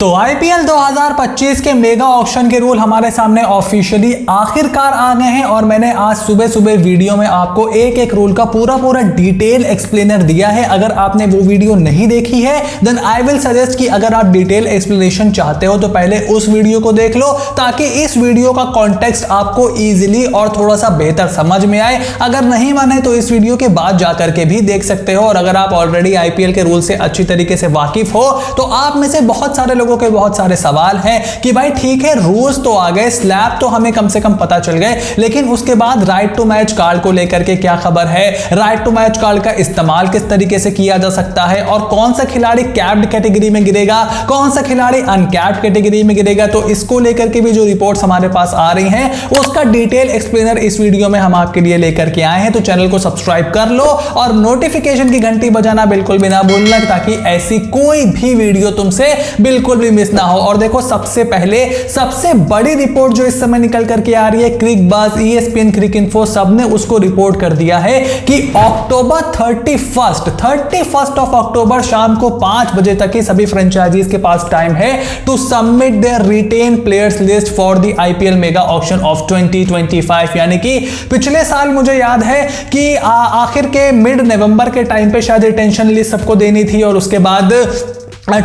तो आईपीएल 2025 के mega auction के रूल हमारे सामने ऑफिशियली आखिरकार आ गए हैं और मैंने आज सुबह सुबह वीडियो में आपको एक एक रूल का पूरा डिटेल एक्सप्लेनर दिया है। अगर आपने वो वीडियो नहीं देखी है देन आई विल सजेस्ट कि अगर आप डिटेल एक्सप्लेनेशन चाहते हो तो पहले उस वीडियो को देख लो ताकि इस वीडियो का कॉन्टेक्स्ट आपको ईजिली और थोड़ा सा बेहतर समझ में आए। अगर नहीं माने तो इस वीडियो के बाद जाकर के भी देख सकते हो। और अगर आप ऑलरेडी आईपीएल के रूल से अच्छी तरीके से वाकिफ हो तो आप में से बहुत सारे लोगों के बहुत सारे सवाल हैं कि भाई ठीक है रूल्स तो आ गए, स्लैब तो हमें कम से कम पता चल गए, लेकिन उसके बाद राइट टू मैच कार्ड को लेकर के क्या खबर है, राइट टू मैच कार्ड का इस्तेमाल किस तरीके से किया जा सकता है और कौन सा खिलाड़ी कैप्ड कैटेगरी में गिरेगा, कौन सा खिलाड़ी अनकैप्ड कैटेगरी में गिरेगा। तो इसको लेकर के भी जो रिपोर्ट्स हमारे पास आ रही हैं उसका डिटेल एक्सप्लेनर इस वीडियो में हम आपके लिए लेकर के आए हैं। तो चैनल को सब्सक्राइब कर लो और नोटिफिकेशन की घंटी बजाना बिल्कुल भी ना भूलना ताकि ऐसी कोई भी वीडियो तुमसे बिल्कुल भी मिस ना हो। और देखो सबसे पहले सबसे बड़ी रिपोर्ट जो इस समय निकल करके आ रही है, क्रिक बज़, ईएसपीएन, क्रिक इन्फो सबने उसको रिपोर्ट कर दिया है कि अक्टूबर 31 ऑफ अक्टूबर शाम को 5 बजे तक ही सभी फ्रेंचाइजीज के पास टाइम है to submit their retain players list for the IPL mega auction of 2025। यानी कि पिछले साल मुझे याद है कि आखिर के मिड नवंबर के टाइम पे शायद रिटेंशन लिस्ट सबको देनी थी और उसके बाद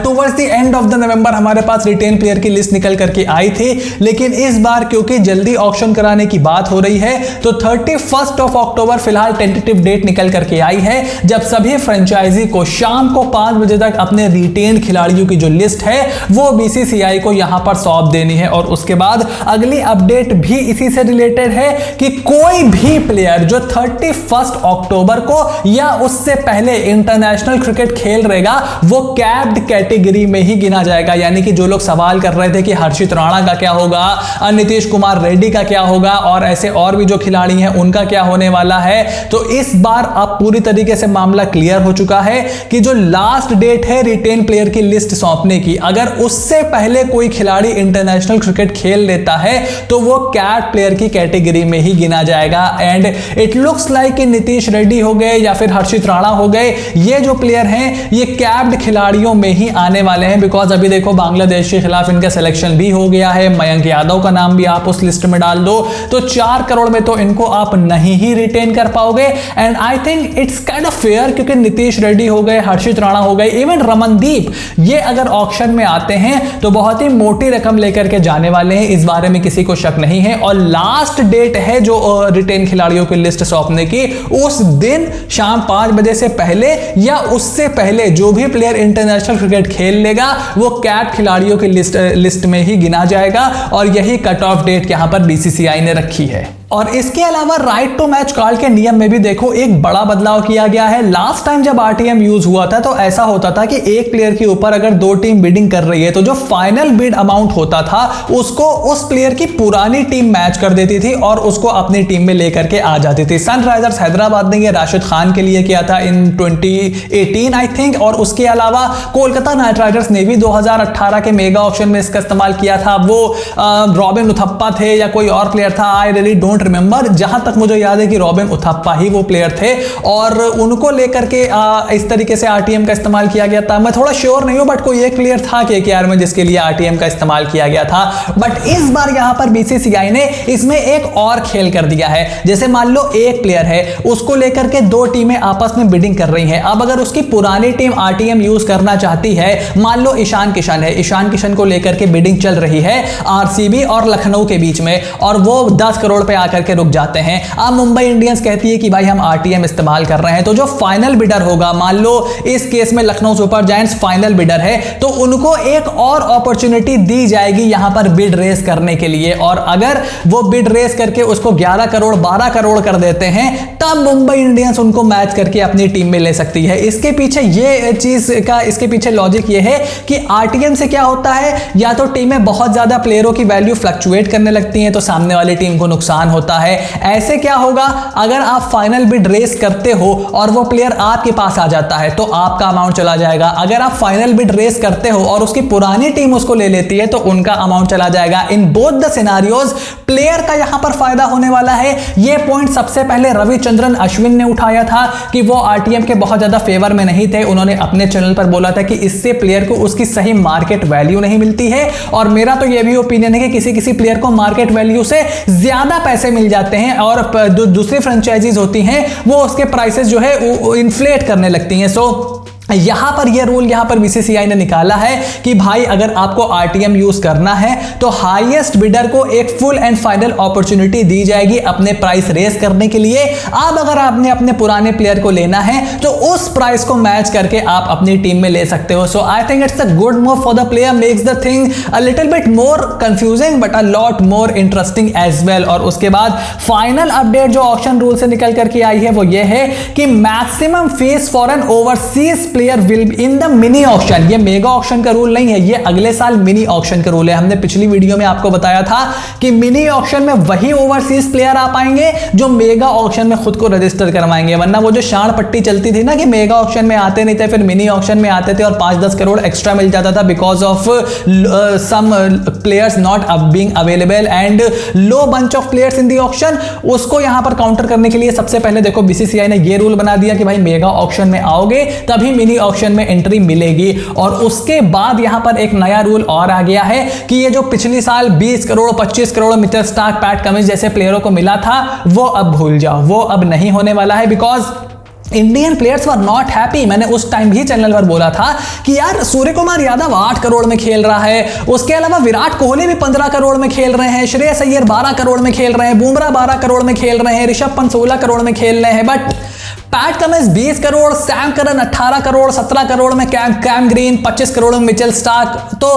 towards the end of the नवंबर हमारे पास रिटेन प्लेयर की लिस्ट निकल करके आई थी। लेकिन इस बार क्योंकि जल्दी ऑक्शन कराने की बात हो रही है तो 31 ऑफ अक्टूबर फिलहाल टेंटेटिव डेट निकल करके आई है जब सभी फ्रेंचाइजी को शाम को 5 बजे तक अपने रिटेन खिलाड़ियों की जो लिस्ट है वो बीसीसीआई को यहां पर सौंप देनी है। और उसके बाद अगली अपडेट भी इसी से रिलेटेड है कि कोई भी प्लेयर जो 31 अक्टूबर को या उससे पहले इंटरनेशनल क्रिकेट खेल रहेगा वो कैप्ड कैटेगरी में ही गिना जाएगा। यानी कि जो लोग सवाल कर रहे थे कि हर्षित राणा का क्या होगा, नीतीश कुमार रेड्डी का क्या होगा और ऐसे और भी जो खिलाड़ी हैं उनका क्या होने वाला है, तो इस बार अब पूरी तरीके से मामला क्लियर हो चुका है कि जो लास्ट डेट है रिटेन प्लेयर की लिस्ट सौंपने की, अगर उससे पहले कोई खिलाड़ी इंटरनेशनल क्रिकेट खेल लेता है तो वो कैप्ड प्लेयर की कैटेगरी में ही गिना जाएगा। एंड इट लुक्स लाइक कि नीतीश रेड्डी हो गए या फिर हर्षित राणा हो गए, ये जो प्लेयर हैं ये कैप्ड खिलाड़ियों में ही आने वाले हैं। बिकॉज अभी देखो बांग्लादेश के खिलाफ इनका सिलेक्शन भी हो गया है, मयंक यादव का नाम भी आप उस लिस्ट में डाल दो तो 4 करोड़ में तो इनको आप नहीं ही रिटेन कर पाओगे। And I think it's kind of fair क्योंकि नीतीश रेड्डी हो गए, हर्षित राणा हो गए, इवन रमनदीप, ये अगर ऑक्शन में आते हैं तो बहुत ही मोटी रकम लेकर के जाने वाले हैं, इस बारे में किसी को शक नहीं है। और लास्ट डेट है जो रिटेन खिलाड़ियों की लिस्ट सौंपने की, उस दिन शाम 5 बजे से पहले या उससे पहले जो भी प्लेयर इंटरनेशनल क्रिकेट खेल लेगा वो कैप्ड खिलाड़ियों की लिस्ट में ही गिना जाएगा। और यही कट ऑफ डेट यहां पर बीसीसीआई ने रखी है। और इसके अलावा राइट टू मैच कार्ड के नियम में भी देखो एक बड़ा बदलाव किया गया है। लास्ट टाइम जब आरटीएम यूज हुआ था तो ऐसा होता था कि एक प्लेयर के ऊपर अगर 2 टीम बिडिंग कर रही है तो जो फाइनल बिड अमाउंट होता था उसको उस प्लेयर की पुरानी टीम मैच कर देती थी और उसको अपनी टीम में लेकर के आ जाती थी। सनराइजर्स हैदराबाद ने ये राशिद खान के लिए किया था इन 2018 आई थिंक, और उसके अलावा कोलकाता नाइट राइडर्स ने भी 2018 के मेगा ऑक्शन में इसका इस्तेमाल किया था। वो रॉबिन उथप्पा थे या कोई और प्लेयर था, आई रियली डोंट रिमेंबर, जहां तक मुझे याद है कि रॉबिन उथप्पा ही वो प्लेयर थे और उनको लेकर के इस तरीके से आरटीएम का इस्तेमाल किया गया था। मैं थोड़ा श्योर नहीं हूं बट कोई एक प्लेयर था केकेआर में जिसके लिए आरटीएम का इस्तेमाल किया गया था। बट इस बार यहां पर बीसीसीआई ने इसमें एक और खेल कर दिया है। जैसे मान लो एक प्लेयर है, उसको लेकर के 2 टीमें आपस में बिडिंग कर रही हैं। अब अगर उसकी पुरानी टीम आरटीएम यूज करना चाहती है, मान लो ईशान किशन है, ईशान किशन को लेकर के बिडिंग चल रही है आरसीबी और लखनऊ के बीच में और वो 10 करोड़ पे करके रुक जाते हैं। अब मुंबई इंडियंस कहती है कि भाई हम आरटीएम इस्तेमाल कर रहे हैं, तो जो फाइनल बिडर होगा, मान लो इस केस में Lucknow super giants final bidder है, तो उनको एक और अपॉर्चुनिटी दी जाएगी यहां पर बिड रेस करने के लिए। और अगर वो बिड रेस करके उसको 11 करोड़ 12 करोड़ कर देते हैं तब मुंबई इंडियंस उनको मैच करके अपनी टीम में ले सकती है। इसके पीछे ये चीज का इसके पीछे लॉजिक ये है कि आरटीएम से क्या होता है, या तो टीमें बहुत ज्यादा प्लेयरों की वैल्यू फ्लक्चुएट करने लगती हैं तो सामने वाली टीम को नुकसान होता है। ऐसे क्या होगा, अगर आप फाइनल बिड रेस करते हो और वो प्लेयर आपके पास आ जाता है तो आपका अमाउंट चला जाएगा। अगर आप फाइनल बिड रेस करते हो और उसकी पुरानी टीम उसको ले लेती है तो उनका अमाउंट चला जाएगा। In both the scenarios player का यहां पर फायदा होने वाला है। यह पॉइंट सबसे पहले रविचंद्रन अश्विन ने उठाया था कि वो आरटीएम के बहुत ज्यादा फेवर में नहीं थे। उन्होंने अपने चैनल पर बोला था कि इससे प्लेयर को उसकी सही मार्केट वैल्यू नहीं मिलती है, और मेरा तो यह भी ओपिनियन है कि किसी किसी प्लेयर को मार्केट वैल्यू से ज्यादा पैसे मिल जाते हैं और जो दूसरी फ्रेंचाइजीज होती हैं वो उसके प्राइसेस जो है इन्फ्लेट करने लगती हैं। सो यहां पर यह रूल यहां पर बीसीसीआई ने निकाला है कि भाई अगर आपको आरटीएम यूज करना है तो हाईएस्ट बिडर को एक फुल एंड फाइनल अपॉर्चुनिटी दी जाएगी अपने प्राइस रेस करने के लिए। अब अगर आपने अपने पुराने प्लेयर को लेना है तो उस प्राइस को मैच करके आप अपनी टीम में ले सकते हो। So I think it's a good move for the player, makes the thing a little bit more confusing but a lot more interesting as well. और उसके बाद फाइनल अपडेट जो ऑक्शन रूल से निकल करके आई है वो ये है कि maximum fees for an overseas player will in the mini auction. ये मेगा ऑक्शन का रूल नहीं है, ये अगले साल मिनी ऑक्शन का रूल है। हमने पिछली वीडियो में आपको बताया था कि मिनी ऑक्शन में वही ओवरसीज प्लेयर आ पाएंगे जो मेगा ऑक्शन में खुद को रजिस्टर करवाएंगे, वरना वो जो शाण पट्टी चलती थी ना कि मेगा ऑक्शन में आते नहीं थे फिर मिनी ऑक्शन में आते थे और 5-10 करोड़ एक्स्ट्रा मिल जाता था because of some players not being available and low bunch of players in the auction. उसको यहां पर काउंटर करने के लिए सबसे पहले देखो बीसीसीआई ने ये रूल बना दिया कि भाई मेगा ऑक्शन में आओगे तभी मिनी ऑक्शन में एंट्री मिलेगी। और उसके बाद यहां पर एक नया रूल और आ गया है कि ये जो पिछले साल 20 crore 25 crore Mitchell Starc, PAT Cummins जैसे प्लेयरों को मिला था वो अब भूल जाओ, वो अब नहीं होने वाला है because Indian players were not happy. मैंने उस टाइम भी चैनल पर बोला था कि यार सूर्य कुमार यादव 8 करोड़ में खेल रहा है, उसके अलावा विराट कोहली भी 15 करोड़ में खेल रहे हैं, श्रेयस अय्यर 12 करोड़ में खेल रहे हैं, बुमराह 12 करोड़ में खेल रहे हैं, ऋषभ पंत 16 करोड़ में खेल रहे हैं, but PAT Cummins 20 crore, Sam Curran 18 crore, 17 crore में कैम ग्रीन, 25 करोड़ में मिचेल स्टार्क। तो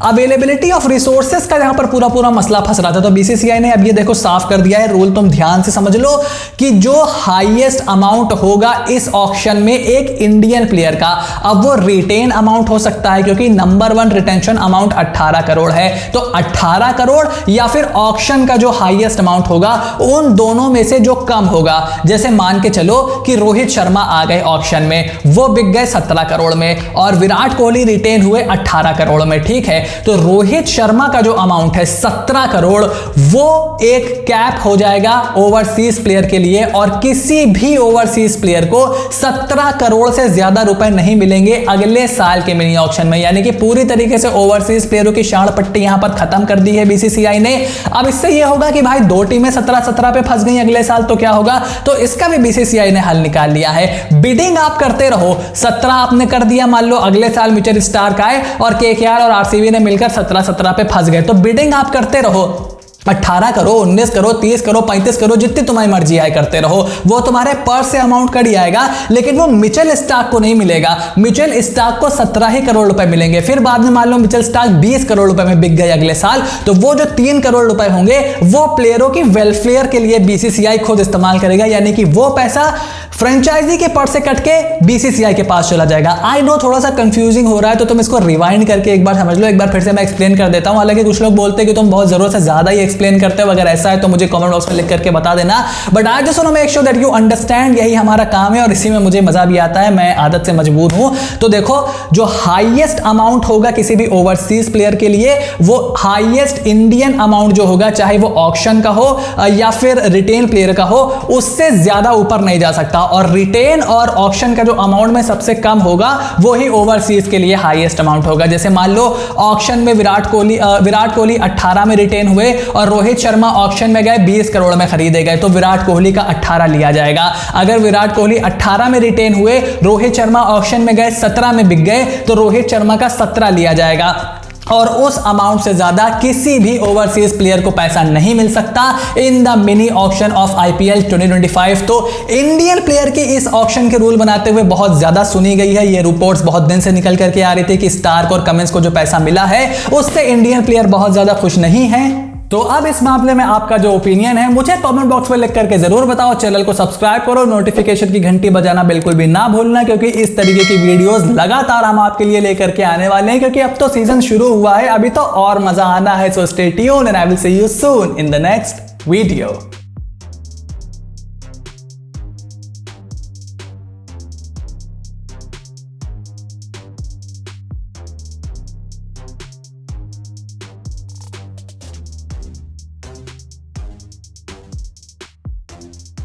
अवेलेबिलिटी ऑफ रिसोर्सेज का यहां पर पूरा मसला फंस रहा था। तो बीसीसीआई ने अब ये देखो साफ कर दिया है रूल, तुम ध्यान से समझ लो कि जो हाईएस्ट अमाउंट होगा इस ऑक्शन में एक इंडियन प्लेयर का, अब वो रिटेन अमाउंट हो सकता है क्योंकि नंबर 1 रिटेंशन अमाउंट 18 करोड़ है, तो 18 करोड़ या फिर ऑक्शन का जो हाईएस्ट अमाउंट होगा उन दोनों में से जो कम होगा। जैसे मान के चलो कि रोहित शर्मा आ गए ऑक्शन में, वो बिक गए 17 करोड़ में और विराट कोहली रिटेन हुए 18 करोड़ में, ठीक है। तो रोहित शर्मा का जो अमाउंट है 17 करोड़ वो एक कैप हो जाएगा ओवरसीज प्लेयर के लिए और किसी भी ओवरसीज प्लेयर को 17 करोड़ से ज्यादा रुपए नहीं मिलेंगे अगले साल के मिनी ऑक्शन में। यानी कि पूरी तरीके से ओवरसीज प्लेयरों की शाण पट्टी यहां पर खत्म कर दी है बीसीसीआई ने। अब इससे यह होगा कि भाई 2 टीमें 17-17 पे फंस गई अगले साल, तो क्या होगा, तो इसका भी बीसीसीआई ने हल निकाल लिया है। बिडिंग आप करते रहो, 17 आपने कर दिया, मान लो अगले साल मिचेल स्टार्क आए और केकेआर और आरसीबी ने मिलकर 17-17 पे फंस गए, तो बिडिंग आप करते रहो, 18 करो, 19 करो, 30 करो, 35 करो, जितनी तुम्हारी मर्जी आए करते रहो, वो तुम्हारे पर्स से अमाउंट कट जाएगा, लेकिन वो मिचेल स्टार्क को नहीं मिलेगा। मिचेल स्टार्क को 17 ही करोड़ रुपए मिलेंगे। फिर बाद में मान लो मिचेल स्टार्क 20 करोड़ रुपए में बिक गए अगले साल, तो वो जो 3 करोड़ रुपए होंगे वो प्लेयरों की वेलफेयर के लिए बीसीसीआई खुद इस्तेमाल करेगा, यानी कि वो पैसा फ्रेंचाइजी के पर्स से कट के बीसीसीआई के पास चला जाएगा। आई नो थोड़ा सा कंफ्यूजिंग हो रहा है, तो तुम इसको रिवाइंड करके एक बार समझ लो। एक बार फिर से मैं एक्सप्लेन कर देता हूं, हालांकि कुछ लोग बोलते हैं कि तुम बहुत जरूरत से ज्यादा ही एक्सप्लेन करते हो, अगर ऐसा है तो मुझे कमेंट बॉक्स में लिख करके बता देना, but I just want to make sure that you understand. यही हमारा काम है और इसी में मुझे मजा भी आता है, मैं आदत से मजबूर हूं। तो देखो, जो हाईएस्ट अमाउंट होगा किसी भी ओवरसीज प्लेयर के लिए, वो हाईएस्ट इंडियन अमाउंट जो होगा, चाहे वो ऑक्शन का हो या फिर रिटेन प्लेयर का हो, उससे ज्यादा ऊपर नहीं जा सकता। और रिटेन और ऑक्शन का जो अमाउंट में सबसे कम होगा वो ही ओवरसीज के लिए हाईएस्ट अमाउंट होगा। जैसे मान लो ऑक्शन में विराट कोहली 18 में रिटेन हुए और रोहित शर्मा ऑक्शन में गए 20 करोड़ में खरीदे गए, तो विराट कोहली का 18 लिया जाएगा। अगर विराट कोहली 18 में रिटेन हुए, रोहित शर्मा ऑक्शन में गए 17 में बिक गए, तो रोहित शर्मा का 17 लिया जाएगा और उस अमाउंट से ज्यादा किसी भी ओवरसीज प्लेयर को पैसा नहीं मिल सकता इन the mini auction of IPL 2025। तो इंडियन प्लेयर के इस ऑक्शन के रूल बनाते हुए बहुत ज्यादा सुनी गई है। ये रिपोर्ट्स बहुत दिन से निकल करके आ रही थी कि स्टार्क और कमिंस को जो पैसा मिला है उससे इंडियन प्लेयर बहुत ज्यादा खुश नहीं है। तो अब इस मामले में आपका जो ओपिनियन है मुझे कमेंट बॉक्स में लिख करके जरूर बताओ। चैनल को सब्सक्राइब करो, नोटिफिकेशन की घंटी बजाना बिल्कुल भी ना भूलना, क्योंकि इस तरीके की वीडियोस लगातार हम आपके लिए लेकर के आने वाले हैं, क्योंकि अब तो सीजन शुरू हुआ है, अभी तो और मजा आना है। So stay tuned and I will see you soon in the next video.